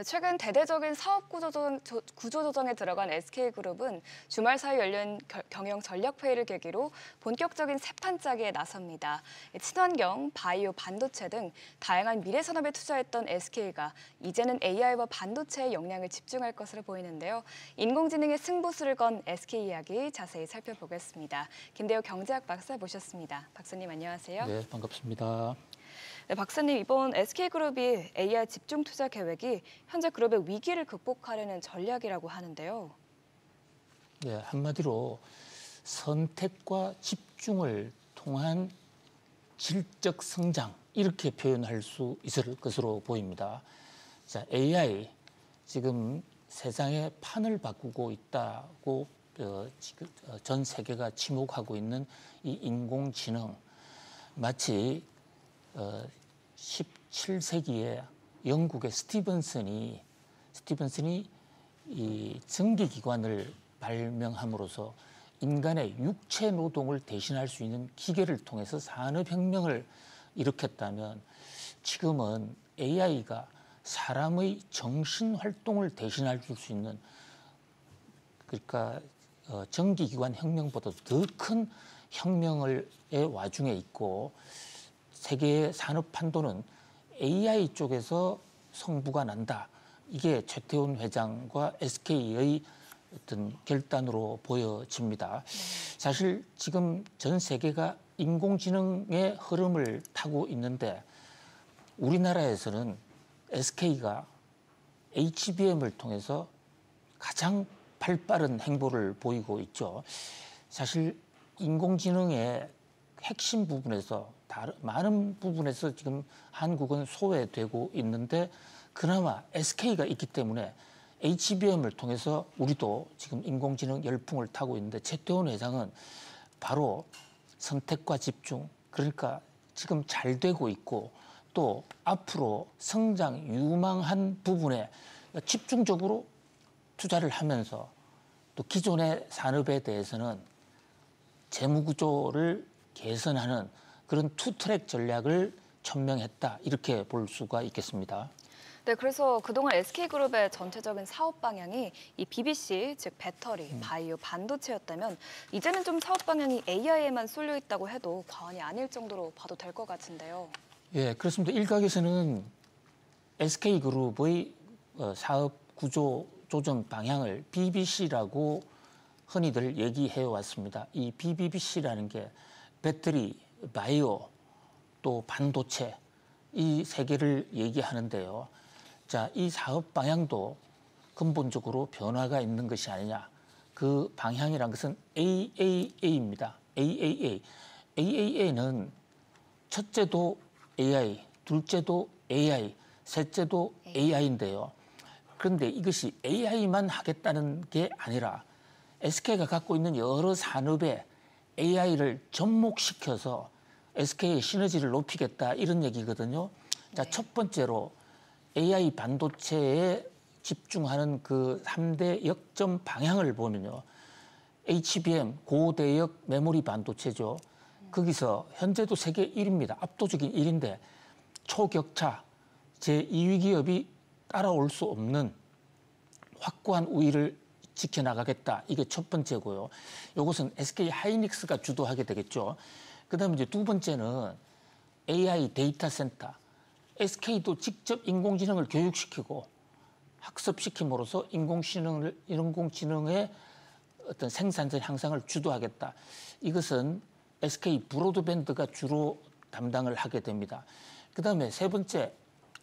최근 대대적인 사업 구조조정에 들어간 SK그룹은 주말 사이 열린 경영 전략회의를 계기로 본격적인 세판 짜기에 나섭니다. 친환경, 바이오, 반도체 등 다양한 미래 산업에 투자했던 SK가 이제는 AI와 반도체에 역량을 집중할 것으로 보이는데요. 인공지능의 승부수를 건 SK 이야기 자세히 살펴보겠습니다. 김대호 경제학 박사 모셨습니다. 박사님 안녕하세요. 네, 반갑습니다. 네, 박사님, 이번 SK그룹이 AI 집중 투자 계획이 현재 그룹의 위기를 극복하려는 전략이라고 하는데요. 네, 한마디로 선택과 집중을 통한 질적 성장, 이렇게 표현할 수 있을 것으로 보입니다. 자, AI 지금 세상의 판을 바꾸고 있다고 지금 전 세계가 지목하고 있는 이 인공지능, 마치 17세기에 영국의 스티븐슨이 이 전기기관을 발명함으로써 인간의 육체 노동을 대신할 수 있는 기계를 통해서 산업혁명을 일으켰다면, 지금은 AI가 사람의 정신활동을 대신할 수 있는, 그러니까 전기기관 혁명보다 더 큰 혁명의 와중에 있고, 세계의 산업 판도는 AI 쪽에서 성부가 난다. 이게 최태원 회장과 SK의 어떤 결단으로 보여집니다. 사실 지금 전 세계가 인공지능의 흐름을 타고 있는데, 우리나라에서는 SK가 HBM을 통해서 가장 발빠른 행보를 보이고 있죠. 사실 인공지능의 핵심 부분에서 많은 부분에서 지금 한국은 소외되고 있는데, 그나마 SK가 있기 때문에 HBM을 통해서 우리도 지금 인공지능 열풍을 타고 있는데, 최태원 회장은 바로 선택과 집중, 그러니까 지금 잘 되고 있고 또 앞으로 성장 유망한 부분에 집중적으로 투자를 하면서, 또 기존의 산업에 대해서는 재무구조를 개선하는 그런 투트랙 전략을 천명했다, 이렇게 볼 수가 있겠습니다. 네, 그래서 그동안 SK그룹의 전체적인 사업 방향이 이 BBC, 즉 배터리, 바이오, 반도체였다면 이제는 좀 사업 방향이 AI에만 쏠려 있다고 해도 과언이 아닐 정도로 봐도 될 것 같은데요. 예, 그렇습니다. 일각에서는 SK그룹의 사업 구조 조정 방향을 BBC라고 흔히들 얘기해 왔습니다. 이 BBC라는 게 배터리, 바이오, 또 반도체, 이 세 개를 얘기하는데요. 자, 이 사업 방향도 근본적으로 변화가 있는 것이 아니냐. 그 방향이란 것은 AAA입니다. AAA. AAA는 첫째도 AI, 둘째도 AI, 셋째도 AI인데요. 그런데 이것이 AI만 하겠다는 게 아니라 SK가 갖고 있는 여러 산업에 AI를 접목시켜서 SK의 시너지를 높이겠다, 이런 얘기거든요. 자, 첫 번째로 AI 반도체에 집중하는 그 3대 역점 방향을 보면요. HBM, 고대역 메모리 반도체죠. 거기서 현재도 세계 1위입니다. 압도적인 1위인데 초격차, 제2위 기업이 따라올 수 없는 확고한 우위를 지켜나가겠다. 이게 첫 번째고요. 이것은 SK 하이닉스가 주도하게 되겠죠. 그다음에 이제 두 번째는 AI 데이터 센터. SK도 직접 인공지능을 교육시키고 학습시킴으로써 인공지능의 어떤 생산성 향상을 주도하겠다. 이것은 SK 브로드밴드가 주로 담당을 하게 됩니다. 그다음에 세 번째,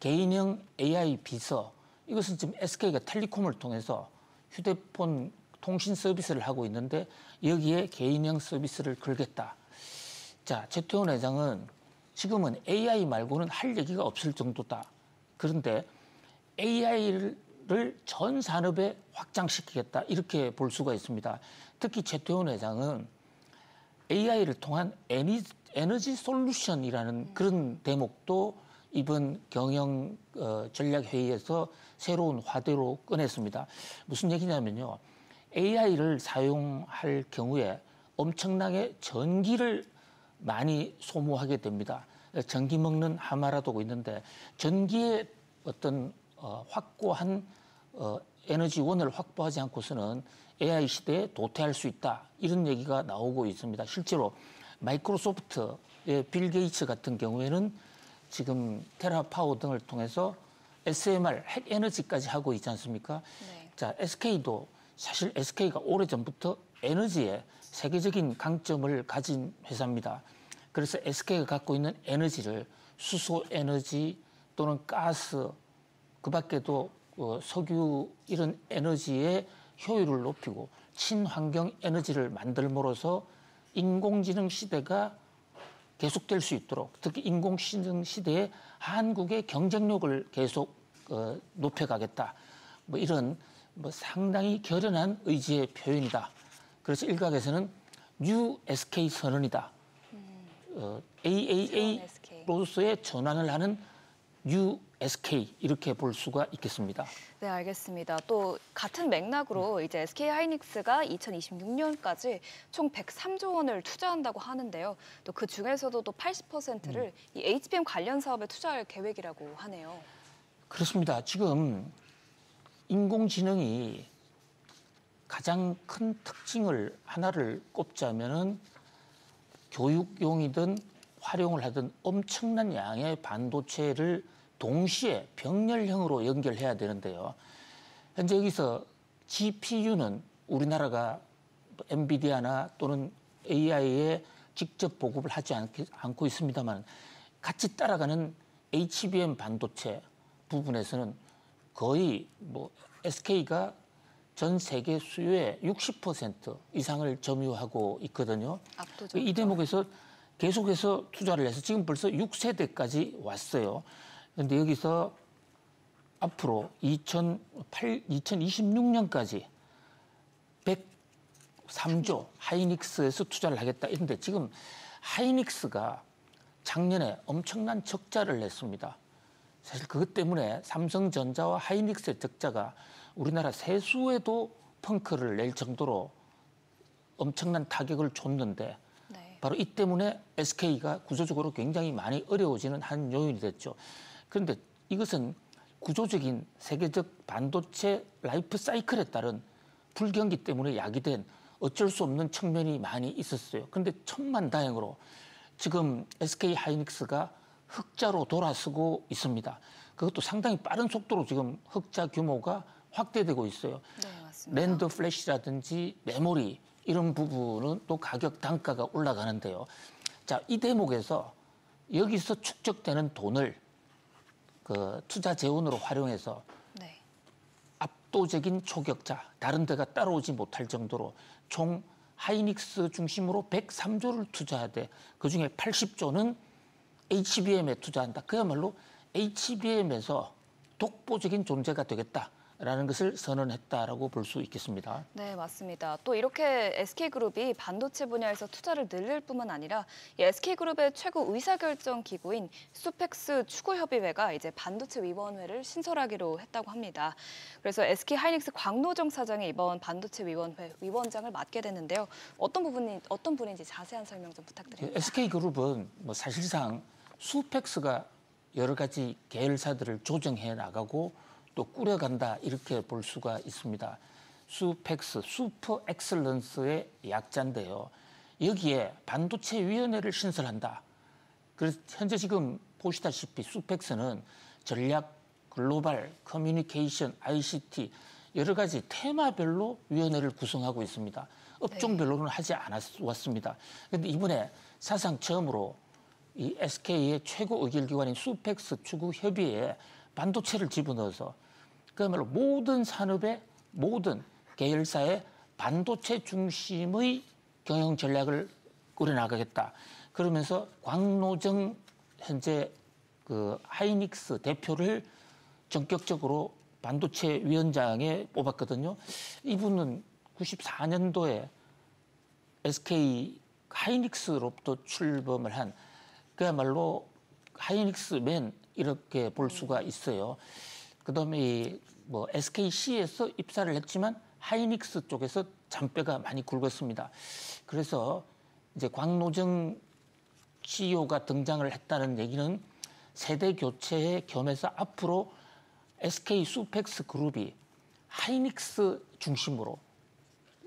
개인형 AI 비서. 이것은 지금 SK가 텔레콤을 통해서 휴대폰 통신 서비스를 하고 있는데, 여기에 개인형 서비스를 걸겠다. 자, 최태원 회장은 지금은 AI 말고는 할 얘기가 없을 정도다. 그런데 AI를 전 산업에 확장시키겠다, 이렇게 볼 수가 있습니다. 특히 최태원 회장은 AI를 통한 에너지 솔루션이라는 그런 대목도 이번 경영 전략회의에서 새로운 화두로 꺼냈습니다. 무슨 얘기냐면요. AI를 사용할 경우에 엄청나게 전기를 많이 소모하게 됩니다. 전기 먹는 하마라도가 있는데, 전기의 어떤 확고한 에너지원을 확보하지 않고서는 AI 시대에 도태할 수 있다. 이런 얘기가 나오고 있습니다. 실제로 마이크로소프트의 빌 게이츠 같은 경우에는 지금 테라파워 등을 통해서 SMR, 핵 에너지까지 하고 있지 않습니까? 네. 자, SK도 사실 SK가 오래전부터 에너지에 세계적인 강점을 가진 회사입니다. 그래서 SK가 갖고 있는 에너지를 수소 에너지 또는 가스, 그 밖에도 석유 이런 에너지의 효율을 높이고 친환경 에너지를 만들므로써 인공지능 시대가 계속될 수 있도록, 특히 인공지능 시대에 한국의 경쟁력을 계속 높여가겠다. 뭐 이런 상당히 결연한 의지의 표현이다. 그래서 일각에서는 뉴 SK 선언이다. AAA로서의 전환을 하는 뉴 SK 이렇게 볼 수가 있겠습니다. 네, 알겠습니다. 또 같은 맥락으로 이제 SK 하이닉스가 2026년까지 총 103조 원을 투자한다고 하는데요. 또 그 중에서도 또 80%를 이 HBM 관련 사업에 투자할 계획이라고 하네요. 그렇습니다. 지금 인공지능이 가장 큰 특징을 하나를 꼽자면은 교육용이든 활용을 하든 엄청난 양의 반도체를 동시에 병렬형으로 연결해야 되는데요. 현재 여기서 GPU는 우리나라가 엔비디아나 또는 AI에 직접 보급을 하지 않고 있습니다만 같이 따라가는 HBM 반도체 부분에서는 거의 SK가 전 세계 수요의 60% 이상을 점유하고 있거든요. 압도적이죠. 이 대목에서 계속해서 투자를 해서 지금 벌써 6세대까지 왔어요. 그런데 여기서 앞으로 2026년까지 103조 하이닉스에서 투자를 하겠다. 이런데 지금 하이닉스가 작년에 엄청난 적자를 냈습니다. 사실 그것 때문에 삼성전자와 하이닉스의 적자가 우리나라 세수에도 펑크를 낼 정도로 엄청난 타격을 줬는데 네. 바로 이 때문에 SK가 구조적으로 굉장히 많이 어려워지는 한 요인이 됐죠. 그런데 이것은 구조적인 세계적 반도체 라이프 사이클에 따른 불경기 때문에 야기된 어쩔 수 없는 측면이 많이 있었어요. 그런데 천만다행으로 지금 SK 하이닉스가 흑자로 돌아서고 있습니다. 그것도 상당히 빠른 속도로 지금 흑자 규모가 확대되고 있어요. 네, 맞습니다. 랜드 플래시라든지 메모리 이런 부분은 또 가격 단가가 올라가는데요. 자, 이 대목에서 여기서 축적되는 돈을 그 투자 재원으로 활용해서 네. 압도적인 초격자, 다른 데가 따라오지 못할 정도로 총 하이닉스 중심으로 103조를 투자하되 그중에 80조는 HBM에 투자한다. 그야말로 HBM에서 독보적인 존재가 되겠다라는 것을 선언했다라고 볼 수 있겠습니다. 네, 맞습니다. 또 이렇게 SK그룹이 반도체 분야에서 투자를 늘릴 뿐만 아니라 이 SK그룹의 최고 의사결정 기구인 수펙스 추구협의회가 이제 반도체 위원회를 신설하기로 했다고 합니다. 그래서 SK하이닉스 광노정 사장이 이번 반도체 위원회 위원장을 맡게 됐는데요. 어떤 분인지 자세한 설명 좀 부탁드립니다. SK그룹은 사실상 수펙스가 여러 가지 계열사들을 조정해 나가고 또 꾸려간다 이렇게 볼 수가 있습니다. 수펙스, 슈퍼 엑셀런스의 약자인데요. 여기에 반도체위원회를 신설한다. 그래서 현재 지금 보시다시피 수펙스는 전략, 글로벌, 커뮤니케이션, ICT 여러 가지 테마별로 위원회를 구성하고 있습니다. 업종별로는 하지 않았습니다. 그런데 이번에 사상 처음으로 이 SK의 최고 의결기관인 수펙스 추구협의회에 반도체를 집어넣어서 그야말로 모든 산업의 모든 계열사의 반도체 중심의 경영 전략을 꾸려나가겠다. 그러면서 광노정 현재 그 하이닉스 대표를 전격적으로 반도체 위원장에 뽑았거든요. 이분은 94년도에 SK 하이닉스로부터 출범을 한 그야말로 하이닉스맨 이렇게 볼 수가 있어요. 그다음에 SKC에서 입사를 했지만 하이닉스 쪽에서 잔뼈가 많이 굵었습니다. 그래서 이제 광노정 CEO가 등장을 했다는 얘기는 세대 교체에 겸해서 앞으로 SK 수펙스 그룹이 하이닉스 중심으로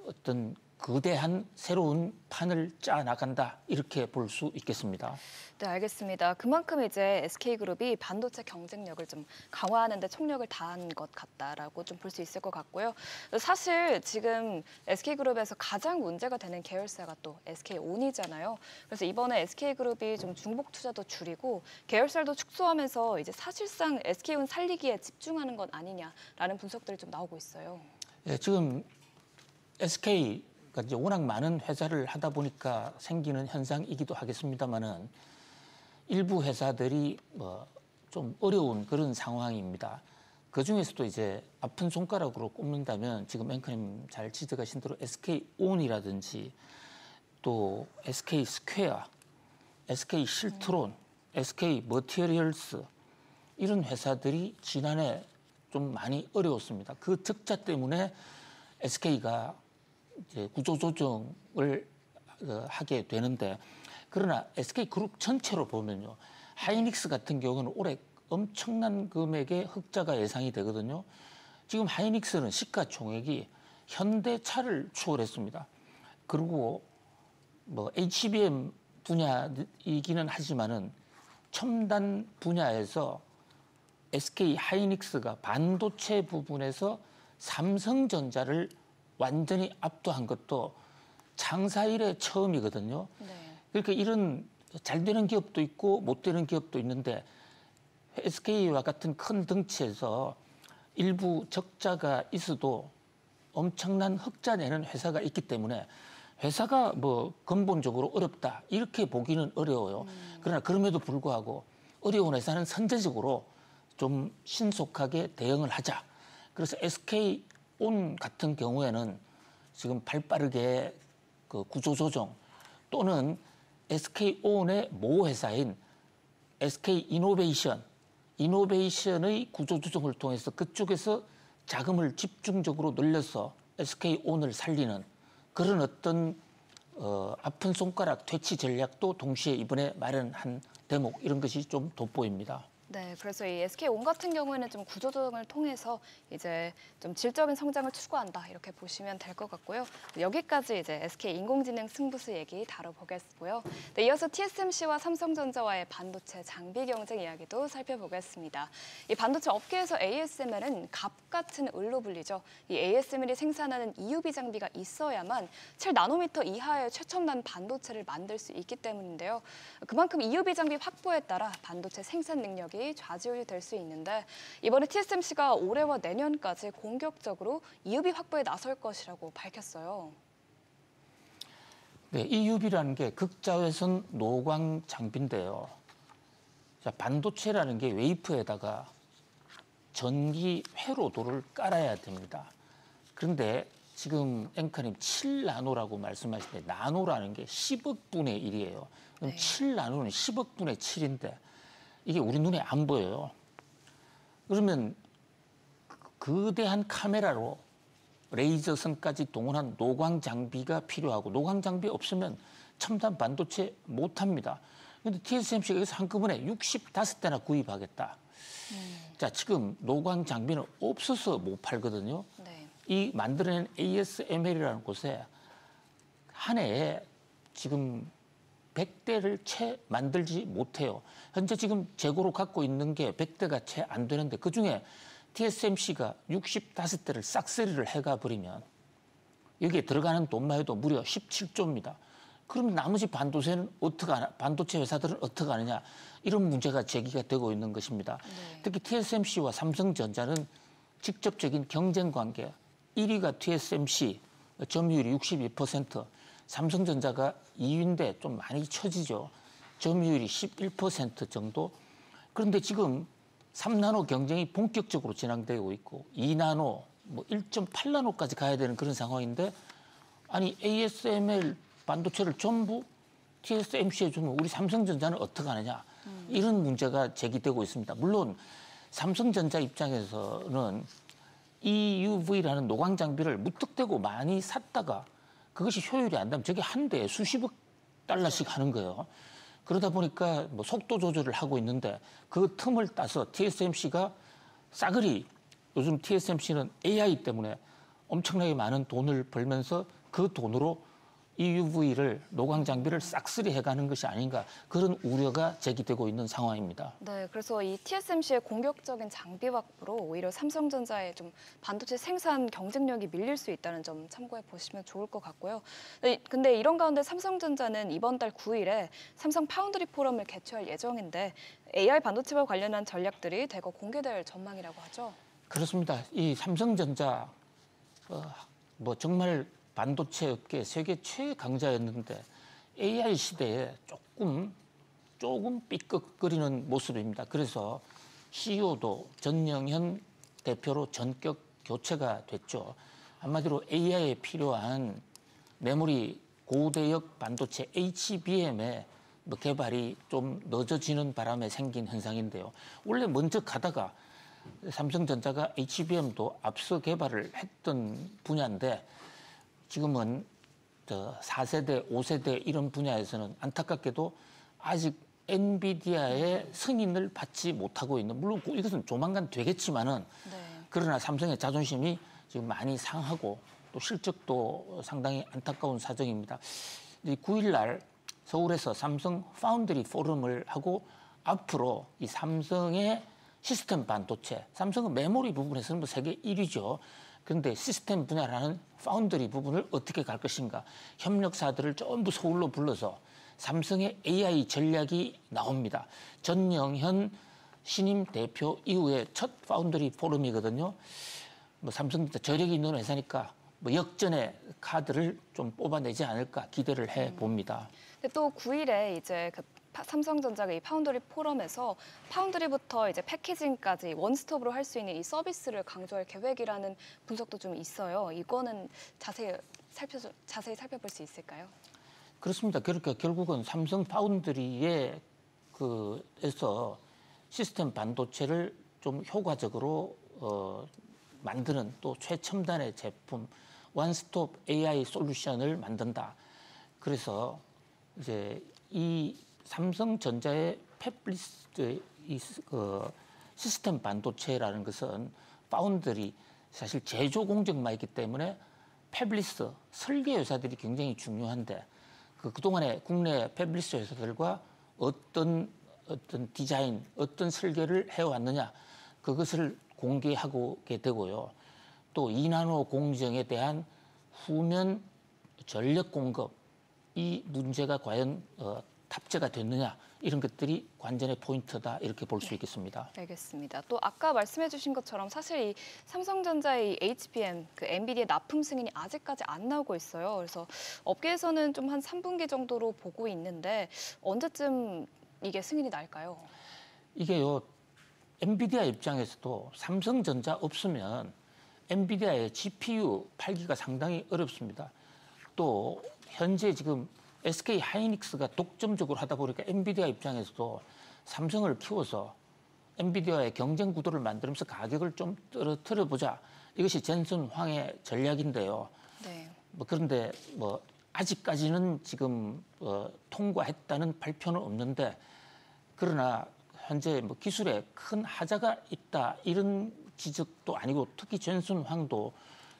어떤 거대한 새로운 판을 짜 나간다 이렇게 볼 수 있겠습니다. 네, 알겠습니다. 그만큼 이제 SK그룹이 반도체 경쟁력을 좀 강화하는 데 총력을 다한 것 같다라고 좀 볼 수 있을 것 같고요. 사실 지금 SK그룹에서 가장 문제가 되는 계열사가 또 SK온이잖아요. 그래서 이번에 SK그룹이 좀 중복 투자도 줄이고 계열사도 축소하면서 이제 사실상 SK온 살리기에 집중하는 것 아니냐라는 분석들이 좀 나오고 있어요. 예, 지금 SK가 이제 워낙 많은 회사를 하다 보니까 생기는 현상이기도 하겠습니다만은 일부 회사들이 뭐 좀 어려운 그런 상황입니다. 그 중에서도 이제 아픈 손가락으로 꼽는다면 지금 앵커님 잘 지적하신 대로 SK온이라든지 또 SK 스퀘어, SK 실트론, SK 머티리얼스 이런 회사들이 지난해 좀 많이 어려웠습니다. 그 적자 때문에 SK가 이제 구조조정을 하게 되는데 그러나 SK그룹 전체로 보면요. 하이닉스 같은 경우는 올해 엄청난 금액의 흑자가 예상이 되거든요. 지금 하이닉스는 시가총액이 현대차를 추월했습니다. 그리고 뭐 HBM 분야이기는 하지만은 첨단 분야에서 SK 하이닉스가 반도체 부분에서 삼성전자를 완전히 압도한 것도 창사 이래 처음이거든요. 네. 그러니까 이런 잘 되는 기업도 있고 못 되는 기업도 있는데 SK와 같은 큰 덩치에서 일부 적자가 있어도 엄청난 흑자 내는 회사가 있기 때문에 회사가 뭐 근본적으로 어렵다 이렇게 보기는 어려워요. 그러나 그럼에도 불구하고 어려운 회사는 선제적으로 좀 신속하게 대응을 하자. 그래서 SK온 같은 경우에는 지금 발빠르게 그 구조조정 또는 SK온의 모 회사인 이노베이션의 구조조정을 통해서 그쪽에서 자금을 집중적으로 늘려서 SK온을 살리는 그런 어떤 아픈 손가락 퇴치 전략도 동시에 이번에 마련한 대목 이런 것이 좀 돋보입니다. 네, 그래서 이 SK온 같은 경우에는 좀 구조조정을 통해서 이제 좀 질적인 성장을 추구한다 이렇게 보시면 될 것 같고요. 여기까지 이제 SK 인공지능 승부수 얘기 다뤄보겠고요. 네, 이어서 TSMC와 삼성전자와의 반도체 장비 경쟁 이야기도 살펴보겠습니다. 이 반도체 업계에서 ASML은 갑 같은 을로 불리죠. 이 ASML이 생산하는 EUV 장비가 있어야만 7나노미터 이하의 최첨단 반도체를 만들 수 있기 때문인데요. 그만큼 EUV 장비 확보에 따라 반도체 생산 능력이 좌지우지 될 수 있는데 이번에 TSMC가 올해와 내년까지 공격적으로 EUV 확보에 나설 것이라고 밝혔어요. 네, EUV라는 게 극자외선 노광 장비인데요. 자, 반도체라는 게 웨이프에다가 전기 회로도를 깔아야 됩니다. 그런데 지금 앵커님 7나노라고 말씀하시는데 나노라는 게 10억 분의 1이에요. 그럼 네. 7나노는 10억 분의 7인데 이게 우리 눈에 안 보여요. 그러면 거대한 카메라로 레이저선까지 동원한 노광 장비가 필요하고 노광 장비 없으면 첨단 반도체 못합니다. 그런데 TSMC가 여기서 한꺼번에 65대나 구입하겠다. 자, 지금 노광 장비는 없어서 못 팔거든요. 네. 이 만들어낸 ASML이라는 곳에 한 해에 지금 100대를 채 만들지 못해요. 현재 지금 재고로 갖고 있는 게 100대가 채 안 되는데 그중에 TSMC가 65대를 싹쓸이를 해가 버리면 여기에 들어가는 돈만 해도 무려 17조입니다. 그럼 나머지 반도체 회사들은 어떻게 하느냐 이런 문제가 제기가 되고 있는 것입니다. 네. 특히 TSMC와 삼성전자는 직접적인 경쟁 관계 1위가 TSMC 점유율이 62%, 삼성전자가 2위인데 좀 많이 처지죠. 점유율이 11% 정도. 그런데 지금 3나노 경쟁이 본격적으로 진행되고 있고 2나노, 뭐 1.8나노까지 가야 되는 그런 상황인데 아니 ASML 반도체를 전부 TSMC에 주면 우리 삼성전자는 어떻게 하느냐 이런 문제가 제기되고 있습니다. 물론 삼성전자 입장에서는 EUV라는 노광 장비를 무턱대고 많이 샀다가 그것이 효율이 안 되면 저게 한 대에 수십억 달러씩 하는 거예요. 그러다 보니까 뭐 속도 조절을 하고 있는데 그 틈을 따서 TSMC가 싸그리 요즘 TSMC는 AI 때문에 엄청나게 많은 돈을 벌면서 그 돈으로 EUV를 노광 장비를 싹쓸이 해가는 것이 아닌가 그런 우려가 제기되고 있는 상황입니다. 네, 그래서 이 TSMC의 공격적인 장비 확보로 오히려 삼성전자의 좀 반도체 생산 경쟁력이 밀릴 수 있다는 점 참고해 보시면 좋을 것 같고요. 네, 근데 이런 가운데 삼성전자는 이번 달 9일에 삼성 파운드리 포럼을 개최할 예정인데 AI 반도체와 관련한 전략들이 대거 공개될 전망이라고 하죠. 그렇습니다. 이 삼성전자 뭐 정말 반도체 업계 세계 최강자였는데 AI 시대에 조금 삐걱거리는 모습입니다. 그래서 CEO도 전영현 대표로 전격 교체가 됐죠. 한마디로 AI에 필요한 메모리 고대역 반도체 HBM의 개발이 좀 늦어지는 바람에 생긴 현상인데요. 원래 먼저 가다가 삼성전자가 HBM도 앞서 개발을 했던 분야인데 지금은 4세대, 5세대 이런 분야에서는 안타깝게도 아직 엔비디아의 승인을 받지 못하고 있는, 물론 이것은 조만간 되겠지만은 그러나 삼성의 자존심이 지금 많이 상하고 또 실적도 상당히 안타까운 사정입니다. 9일 날 서울에서 삼성 파운드리 포럼을 하고 앞으로 이 삼성의 시스템 반도체, 삼성은 메모리 부분에서는 뭐 세계 1위죠. 그런데 시스템 분야라는 파운드리 부분을 어떻게 갈 것인가. 협력사들을 전부 서울로 불러서 삼성의 AI 전략이 나옵니다. 전영현 신임 대표 이후에 첫 파운드리 포럼이거든요. 뭐 삼성전자 저력이 있는 회사니까 뭐 역전의 카드를 좀 뽑아내지 않을까 기대를 해 봅니다. 또 9일에 이제 삼성전자가 이 파운드리 포럼에서 파운드리부터 이제 패키징까지 원스톱으로 할 수 있는 이 서비스를 강조할 계획이라는 분석도 좀 있어요. 이거는 자세히 살펴볼 수 있을까요? 그렇습니다. 그러니까 결국은 삼성 파운드리에 에서 시스템 반도체를 좀 효과적으로 만드는 또 최첨단의 제품, 원스톱 AI 솔루션을 만든다. 그래서 이제 이 삼성전자의 패블리스 시스템 반도체라는 것은 파운드리 사실 제조 공정만 있기 때문에 패블리스 설계 회사들이 굉장히 중요한데 그동안에 국내 패블리스 회사들과 어떤 디자인, 어떤 설계를 해왔느냐 그것을 공개하게 되고요. 또 2나노 공정에 대한 후면 전력 공급 이 문제가 과연 탑재가 됐느냐 이런 것들이 관전의 포인트다 이렇게 볼 수 있겠습니다. 알겠습니다. 또 아까 말씀해주신 것처럼 사실 이 삼성전자의 HBM 그 엔비디아 납품 승인이 아직까지 안 나오고 있어요. 그래서 업계에서는 좀 한 3분기 정도로 보고 있는데 언제쯤 이게 승인이 날까요? 이게요 엔비디아 입장에서도 삼성전자 없으면 엔비디아의 GPU 팔기가 상당히 어렵습니다. 또 현재 지금 SK 하이닉스가 독점적으로 하다 보니까 엔비디아 입장에서도 삼성을 키워서 엔비디아의 경쟁 구도를 만들면서 가격을 좀 떨어뜨려보자. 이것이 젠슨 황의 전략인데요. 네. 그런데 아직까지는 지금 통과했다는 발표는 없는데 그러나 현재 기술에 큰 하자가 있다 이런 지적도 아니고 특히 젠슨 황도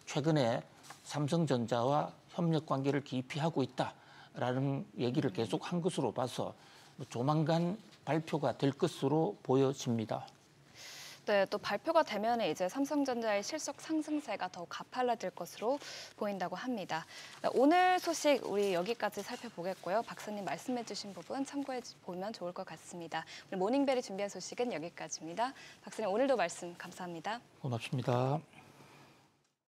최근에 삼성전자와 협력 관계를 깊이 하고 있다라는 얘기를 계속 한 것으로 봐서 조만간 발표가 될 것으로 보여집니다. 네, 또 발표가 되면 이제 삼성전자의 실적 상승세가 더 가팔라질 것으로 보인다고 합니다. 네, 오늘 소식 우리 여기까지 살펴보겠고요. 박사님 말씀해주신 부분 참고해 보면 좋을 것 같습니다. 오늘 모닝벨이 준비한 소식은 여기까지입니다. 박사님 오늘도 말씀 감사합니다. 고맙습니다.